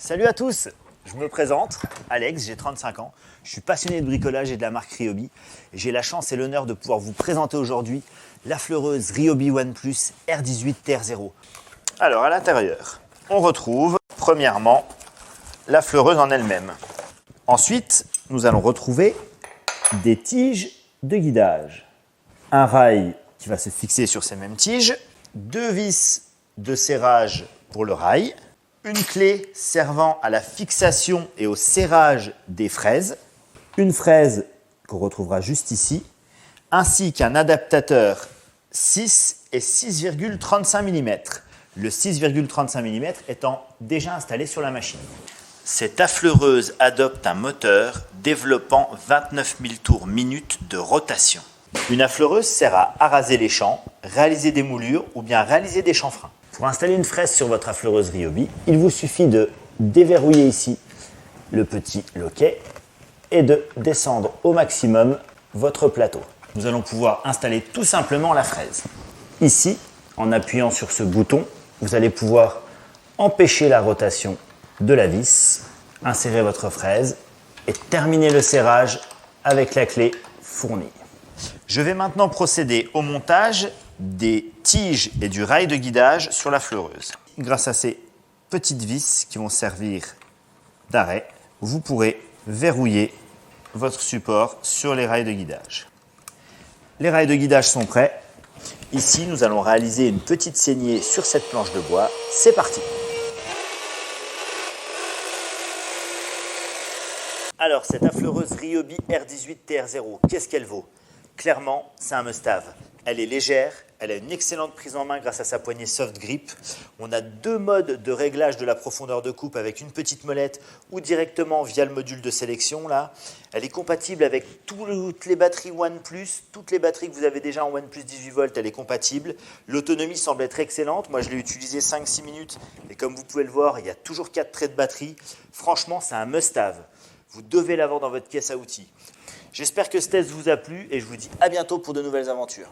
Salut à tous, je me présente, Alex, j'ai 35 ans, je suis passionné de bricolage et de la marque Ryobi et j'ai la chance et l'honneur de pouvoir vous présenter aujourd'hui la fleureuse Ryobi OnePlus R18 TR0. Alors à l'intérieur, on retrouve premièrement la fleureuse en elle-même. Ensuite, nous allons retrouver des tiges de guidage. Un rail qui va se fixer sur ces mêmes tiges, deux vis de serrage pour le rail, une clé servant à la fixation et au serrage des fraises, une fraise qu'on retrouvera juste ici, ainsi qu'un adaptateur 6 et 6,35 mm. Le 6,35 mm étant déjà installé sur la machine. Cette affleureuse adopte un moteur développant 29 000 tours minute de rotation. Une affleureuse sert à araser les champs, réaliser des moulures ou bien réaliser des chanfreins. Pour installer une fraise sur votre affleureuse Ryobi, il vous suffit de déverrouiller ici le petit loquet et de descendre au maximum votre plateau. Nous allons pouvoir installer tout simplement la fraise. Ici, en appuyant sur ce bouton, vous allez pouvoir empêcher la rotation de la vis, insérer votre fraise et terminer le serrage avec la clé fournie. Je vais maintenant procéder au montage des tiges et du rail de guidage sur la fleureuse. Grâce à ces petites vis qui vont servir d'arrêt, vous pourrez verrouiller votre support sur les rails de guidage. Les rails de guidage sont prêts. Ici, nous allons réaliser une petite saignée sur cette planche de bois. C'est parti! Alors, cette affleureuse Ryobi R18 TR0, qu'est-ce qu'elle vaut? Clairement, c'est un must-have. Elle est légère, elle a une excellente prise en main grâce à sa poignée soft grip. On a deux modes de réglage de la profondeur de coupe avec une petite molette ou directement via le module de sélection. Là. Elle est compatible avec toutes les batteries OnePlus, toutes les batteries que vous avez déjà en OnePlus 18 volts, elle est compatible. L'autonomie semble être excellente. Moi, je l'ai utilisée 5-6 minutes et comme vous pouvez le voir, il y a toujours 4 traits de batterie. Franchement, c'est un must-have. Vous devez l'avoir dans votre caisse à outils. J'espère que ce test vous a plu et je vous dis à bientôt pour de nouvelles aventures.